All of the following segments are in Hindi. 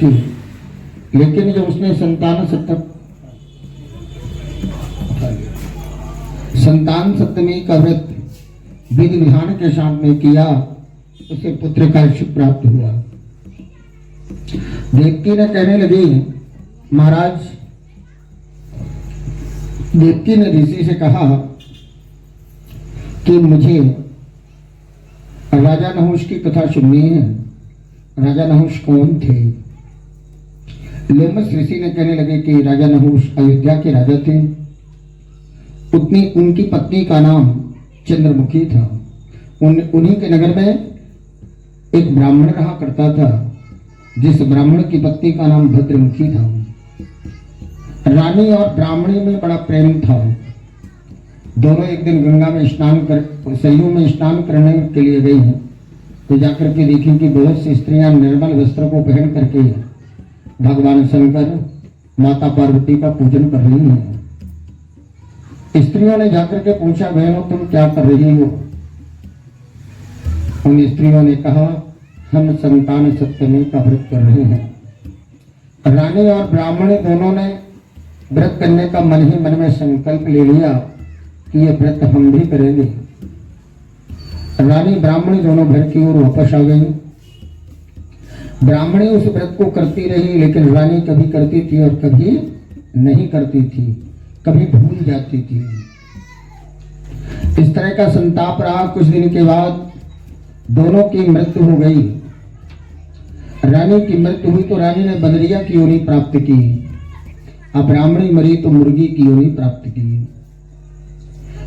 थी, लेकिन जब उसने संतान सप्तमी का व्रत विधि विधान के साथ में किया, उसे पुत्र का सुख प्राप्त हुआ। देवकी ने कहने लगी, महाराज, देवकी ने ऋषि से कहा कि मुझे राजा नहुष की कथा सुननी है। राजा नहुष कौन थे? लोमस ऋषि ने कहने लगे कि राजा नहुष अयोध्या के राजा थे। उनकी पत्नी का नाम चंद्रमुखी था। उन्हीं के नगर में एक ब्राह्मण रहा करता था, जिस ब्राह्मण की पत्नी का नाम भद्रमुखी था। रानी और ब्राह्मणी में बड़ा प्रेम था। दोनों एक दिन गंगा में सरयू में स्नान करने के लिए गई हैं, तो जाकर के देखी कि बहुत सी स्त्रियां निर्मल वस्त्र को पहन करके भगवान शंकर, माता पार्वती का पूजन कर रही हैं। स्त्रियों ने जाकर के पूछा, बहनों तुम क्या कर रही हो? उन स्त्रियों ने कहा, हम संतान सप्तमी का व्रत कर रहे हैं। रानी और ब्राह्मणी दोनों ने व्रत करने का मन ही मन में संकल्प ले लिया कि यह व्रत हम भी करेंगे। रानी ब्राह्मणी दोनों घर की ओर वापस आ गई। ब्राह्मणी उस व्रत को करती रही, लेकिन रानी कभी करती थी और कभी नहीं करती थी, कभी भूल जाती थी। इस तरह का संताप रहा। कुछ दिन के बाद दोनों की मृत्यु हो गई। रानी की मृत्यु हुई तो रानी ने बदरिया की योनि प्राप्त की। अब ब्राह्मणी मरी तो मुर्गी की योनि प्राप्त की।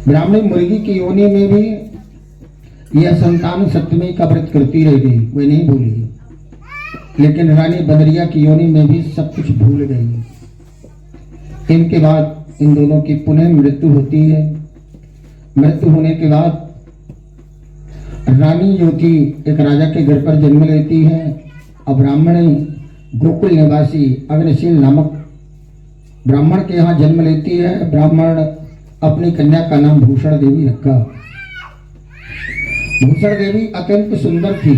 ब्राह्मणी मुर्गी की योनि में भी यह संतान सप्तमी का व्रत करती रह गई, वह नहीं भूली। लेकिन रानी बदरिया की योनि में भी सब कुछ भूल गई। इनके बाद इन दोनों की पुनः मृत्यु होती है। मृत्यु होने के बाद रानी जो थी एक राजा के घर पर जन्म लेती है। अब ब्राह्मणी गोकुल निवासी अग्निशील नामक ब्राह्मण के यहाँ जन्म लेती है। ब्राह्मण अपनी कन्या का नाम भूषण देवी रखा। भूषण देवी अत्यंत सुंदर थी।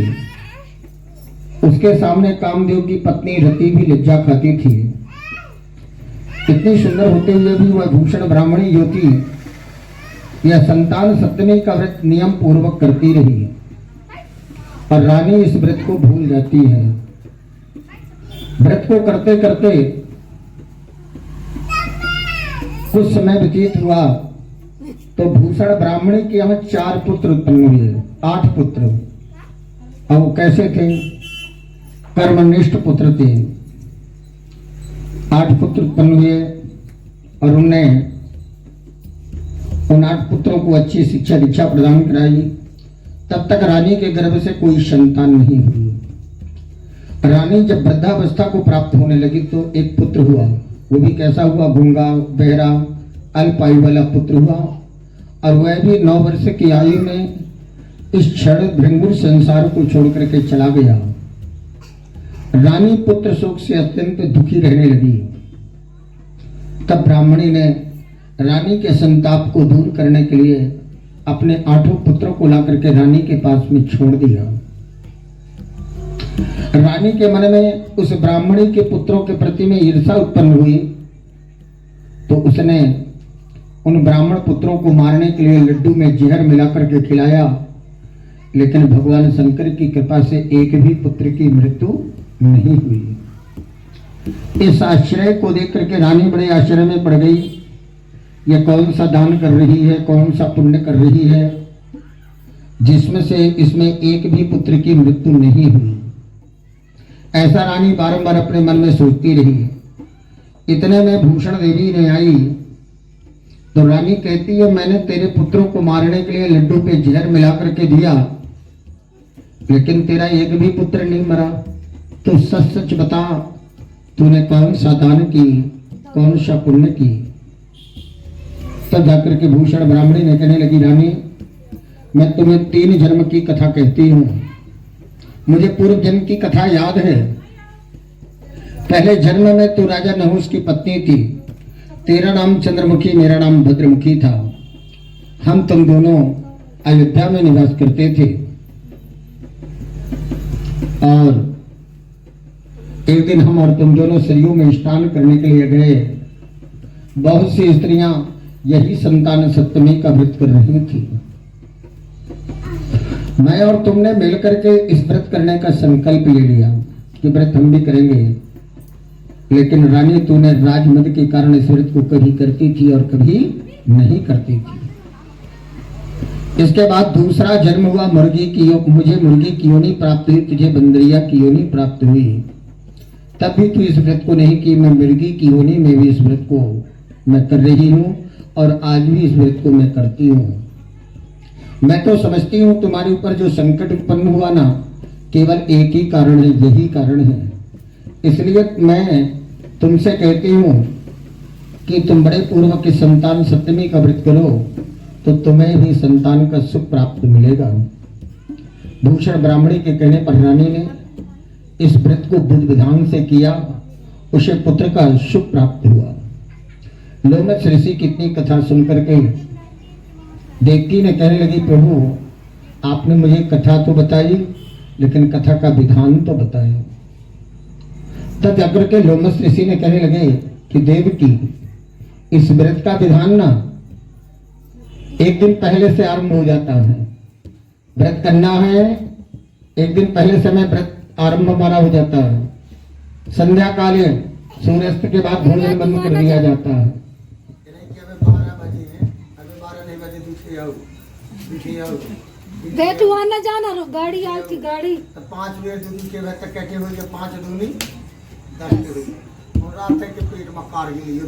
उसके सामने कामदेव की पत्नी रति भी लज्जा खाती थी। इतनी सुंदर होते हुए भी वह भूषण ब्राह्मणी जो थी, यह संतान सप्तमी का व्रत नियम पूर्वक करती रही और रानी इस व्रत को भूल जाती है। व्रत को करते करते कुछ समय व्यतीत हुआ तो भूषण ब्राह्मणी के यहाँ 4 पुत्र उत्पन्न हुए, 8 पुत्र। अब वो कैसे थे? कर्मनिष्ठ पुत्र थे। 8 पुत्र उत्पन्न हुए और उनने उन 8 पुत्रों को अच्छी शिक्षा दीक्षा प्रदान कराई। तब तक रानी के गर्भ से कोई संतान नहीं हुई। रानी जब वृद्धावस्था को प्राप्त होने लगी तो एक पुत्र हुआ। वो भी कैसा हुआ? गूंगा, बहरा, अल्प आयु वाला पुत्र हुआ और वह भी 9 वर्ष की आयु में इस क्षण भृंगुर संसार को छोड़ करके चला गया। रानी पुत्र शोक से अत्यंत दुखी रहने लगी। तब ब्राह्मणी ने रानी के संताप को दूर करने के लिए अपने 8 पुत्रों को ला करके रानी के पास में छोड़ दिया। रानी के मन में उस ब्राह्मणी के पुत्रों के प्रति में ईर्ष्या उत्पन्न हुई तो उसने उन ब्राह्मण पुत्रों को मारने के लिए लड्डू में जहर मिलाकर के खिलाया। लेकिन भगवान शंकर की कृपा से एक भी पुत्र की मृत्यु नहीं हुई। इस आश्चर्य को देख करके रानी बड़े आश्चर्य में पड़ गई। यह कौन सा दान कर रही है, कौन सा पुण्य कर रही है, जिसमें से इसमें एक भी पुत्र की मृत्यु नहीं हुई। ऐसा रानी बारंबार अपने मन में सोचती रही। इतने में भूषण देवी ने आई तो रानी कहती है, मैंने तेरे पुत्रों को मारने के लिए लड्डू पे जहर मिला करके दिया, लेकिन तेरा एक भी पुत्र नहीं मरा। तो सच सच बता, तूने कौन सा दान की, कौन सा पुण्य की? तब जाकर के भूषण ब्राह्मणी ने कहने लगी, रानी मैं तुम्हें 3 जन्म की कथा कहती हूँ। मुझे पूर्व जन्म की कथा याद है। पहले जन्म में तू राजा नहुष की पत्नी थी। तेरा नाम चंद्रमुखी, मेरा नाम भद्रमुखी था। हम तुम दोनों अयोध्या में निवास करते थे और एक दिन हम और तुम दोनों सरयू में स्नान करने के लिए गए। बहुत सी स्त्रियां यही संतान सप्तमी का व्रत कर रही थी। मैं और तुमने मिलकर के इस व्रत करने का संकल्प ले लिया कि व्रत हम भी करेंगे, लेकिन रानी तूने राजमद के कारण इस व्रत को कभी करती थी और कभी नहीं करती थी। इसके बाद दूसरा जन्म हुआ मुर्गी की, मुझे मुर्गी की योनि प्राप्त हुई, तुझे बंदरिया की योनि प्राप्त हुई। तब भी तू इस व्रत को नहीं की। मैं मुर्गी की योनि में भी इस व्रत को मैं कर रही हूँ और आज भी इस व्रत को मैं करती हूँ। मैं तो समझती हूँ तुम्हारे ऊपर जो संकट उत्पन्न हुआ ना, केवल एक ही कारण है, यही कारण है। इसलिए मैं तुमसे कहती हूँ कि तुम बड़े पूर्व की संतान सप्तमी का व्रत करो तो तुम्हें भी संतान का सुख प्राप्त मिलेगा। भूषण ब्राह्मणी के कहने पर रानी ने इस व्रत को विधि विधान से किया, उसे पुत्र का सुख प्राप्त हुआ। लोमस ऋषि की इतनी कथा सुनकर के देवकी ने कहने लगी, प्रभु आपने मुझे कथा तो बताई, लेकिन कथा का विधान तो बताए। तब जाकर के लोमस ऋषि ने कहने लगे कि देवकी, इस व्रत का विधान ना एक दिन पहले से आरंभ हो जाता है। व्रत करना है, एक दिन पहले से मैं व्रत आरंभ हमारा हो जाता है। संध्या कालीन सूर्यास्त के बाद भोजन बंद कर दिया जाता है। तू आना जाना गाड़ी आई थी, गाड़ी तो 5 बेर दूध के तक कैसे हो गया, 5 दूनी 10 रुपये और रात के पेट में कार गई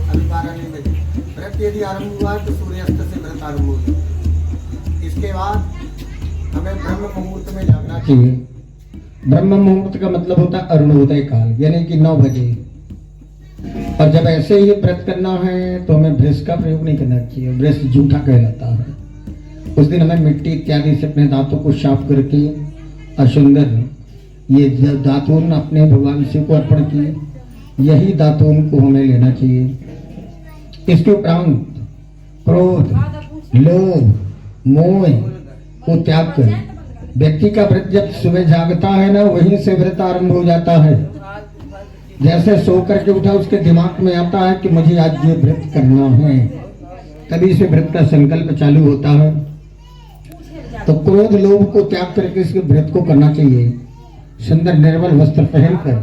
अभी 12 नहीं बजे। व्रत यदि आरंभ हुआ तो सूर्यास्त से व्रत आरंभ हो गया। इसके बाद हमें ब्रह्म मुहूर्त में जागना चाहिए। ब्रह्म मुहूर्त का मतलब होता है अरुणोदय काल, यानी कि 9 बजे। और जब ऐसे ही व्रत करना है तो हमें ब्रश का प्रयोग नहीं करना चाहिए, ब्रश जूठा कहलाता है। उस दिन हमें मिट्टी इत्यादि से अपने दांतों को साफ करके और सुंदर ये दातून अपने भगवान शिव को अर्पण किए, यही दातून को हमें लेना चाहिए। इसके उपरांत क्रोध, लोभ, मोह को त्याग कर व्यक्ति का व्रत जब सुबह जागता है ना, वहीं से व्रत आरंभ हो जाता है। जैसे सो करके उठा उसके दिमाग में आता है कि मुझे आज ये व्रत करना है, तभी से व्रत का संकल्प चालू होता है। तो क्रोध लोभ को त्याग करके इसके व्रत को करना चाहिए। सुंदर निर्मल वस्त्र पहनकर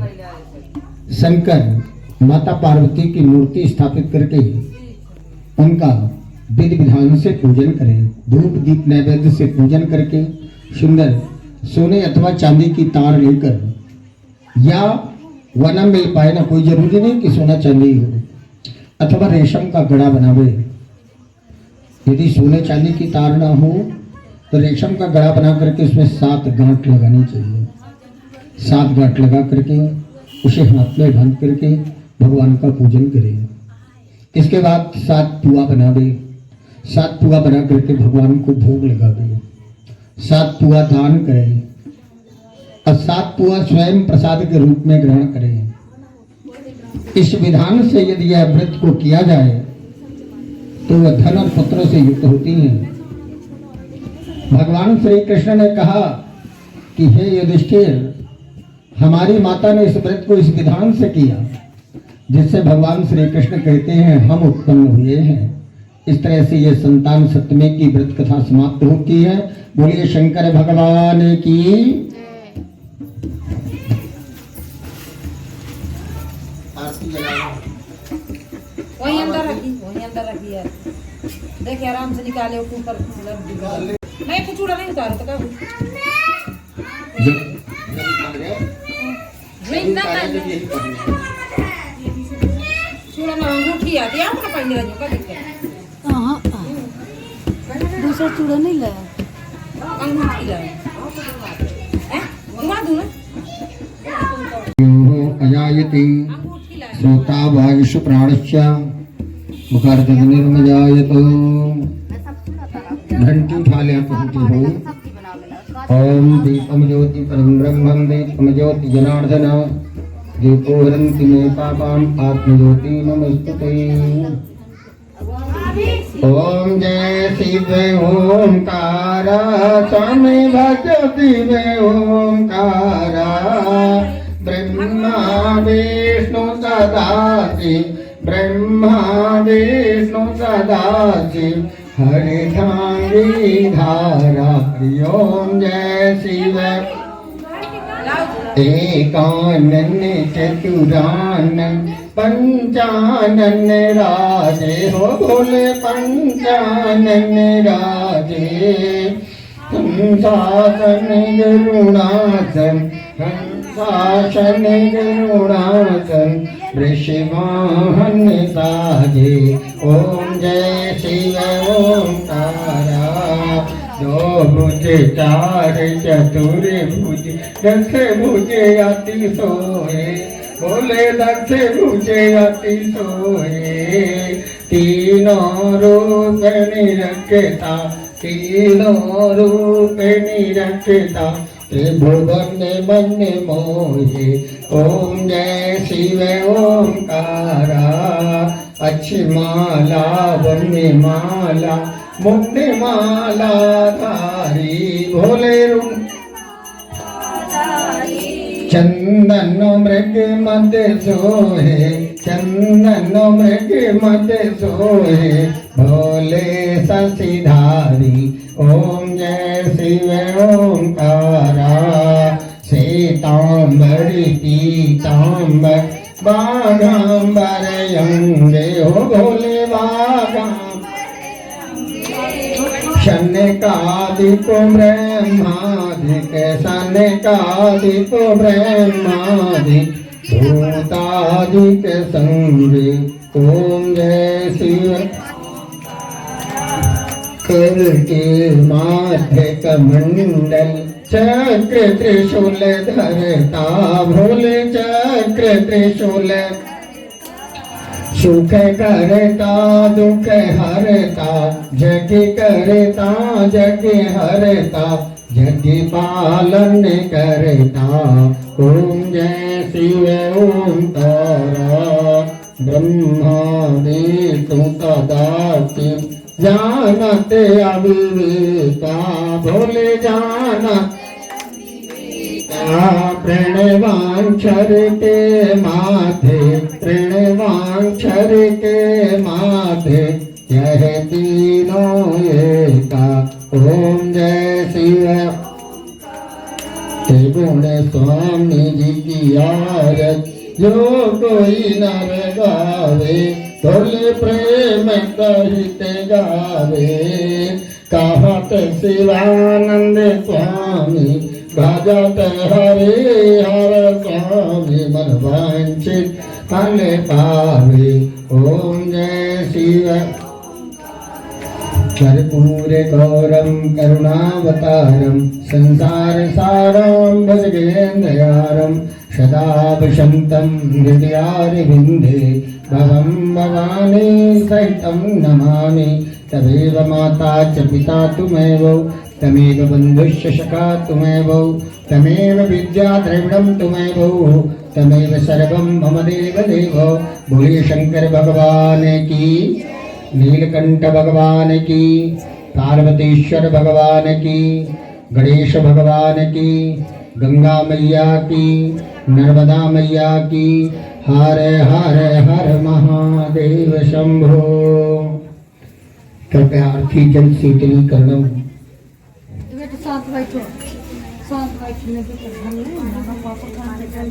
शंकर माता पार्वती की मूर्ति स्थापित करके उनका विधि विधान से पूजन करें। धूप दीप नैवेद्य से पूजन करके सुंदर सोने अथवा चांदी की तार लेकर, या वना मिल पाए ना, कोई जरूरी नहीं कि सोना चांदी हो, अथवा रेशम का गड़ा बनावे। यदि सोने चांदी की तार ना हो तो रेशम का गड़ा बना करके उसमें 7 गांठ लगानी चाहिए। 7 गांठ लगा करके उसे हाथ में बांध करके भगवान का पूजन करें। इसके बाद 7 पुआ बनावे। 7 पुआ बना करके भगवान को भोग लगावे। 7 पुआ दान करें और 7 पुआ स्वयं प्रसाद के रूप में ग्रहण करें। इस विधान से यदि यह व्रत को किया जाए तो वह धन और पुत्रों से युक्त होती हैं। भगवान श्री कृष्ण ने कहा कि हे युधिष्ठिर, हमारी माता ने इस व्रत को इस विधान से किया जिससे भगवान श्री कृष्ण कहते हैं हम उत्पन्न हुए हैं। इस तरह से यह संतान सप्तमी की व्रत कथा समाप्त होती है। बोलिए शंकर भगवान की। वही अंदर रखी यार, देखिए आराम से निकाले ऊपर। नहीं कुछ उड़ा नहीं उतारो तो क्या चूड़ा ना अंगूठी आती है आपका पहले रजो का दिक्कत। हां दूसरा चूड़ा नहीं लाया, अंगूठी लाया हैं, घुमा दूं ना। अजायते श्रोता वायुषु प्राणस्य मुखार्दन निर्मजायत। घंटी फाल्या कहते हो। ओम दीपम ज्योति परम ब्रह्मम दीपम ज्योति जनार्दन दीपो हरन्ति मे पापान् आत्मज्योति नमस्तुते। ओम जय शिव ओंकारा स्वामी भगवती में ओंकारा ब्रह्मा विष्णु सदाशिव ब्रह्मा विष्णु सदाशिव हरिधांगी धारा हरि ओम जय शिव एकानन चतुरानन पंचानन राजे हो बोले पंचानन राजे हंसासन गरुणासन हंसासन गरुणासन वृषवाहन साजे ओम जय शिव ओंकारा दो भुज चार चतुर भुज दस भुज अति सोए बोले दस भुज अति सोए तीनों रूप निरखता तीनों रूप निरखता त्रिभुवन मन मोहे ओम जय शिव ओंकारा अच्छी माला वन्य माला मुक्ति माला धारी भोले चंदन मृग मध्य सोहे चंदन मृग मध्य सोहे भोले शशिधारी ओम जय शिव ओंकारा सीतांबरी पीतांबर बाघांबर अंगे हो भोले बाघां शनकादिक ब्रह्मादिक शनकादिक ब्रह्मादिक भूतादिक संगे ओम जय शिव कर के माथे कमंडल चक्र त्रिशूल धरता भोले चक्र त्रिशूल सुख करता दुख हरता जग करता जग हरता जग पालन करता ओम जय शिव ओंकारा ब्रह्मा विष्णु सदाशिव जानत अविवेका भोले जानत प्रणवाक्षर के माथे प्रणवाक्षर के माथे यह तीनों एका ओम जय शिव त्रिगुण स्वामी जी की आरत जो कोई नर गावे भोले प्रेम सहित गावे कहत शिवानंद स्वामी भजत हरे हर स्वामी मन वांछित फल पावे ओम जय शिव कर्पूर गौरम करुणावतारम संसार सारम भजगेन्द्रयारम सदा वसंतम हृदयारविंदे भवं भवानी सहितं नमामि तदेव माता च पिता तुमेव तमेव बन्धुश्च सखा तुमेव तमेव विद्या द्रविणं तुमेव तमेव सर्वं मम देव देव बोलिए शंकर भगवान की नीलकंठ भगवान की पार्वतीश्वर भगवान की गणेश भगवान की गंगा मैया की नर्मदा मैया की हर हर हर महादेव शंभो कृपया आरती जल शीतली करणम साथ बैठो साथ बैठने की प्रधान नहीं पापा खाने का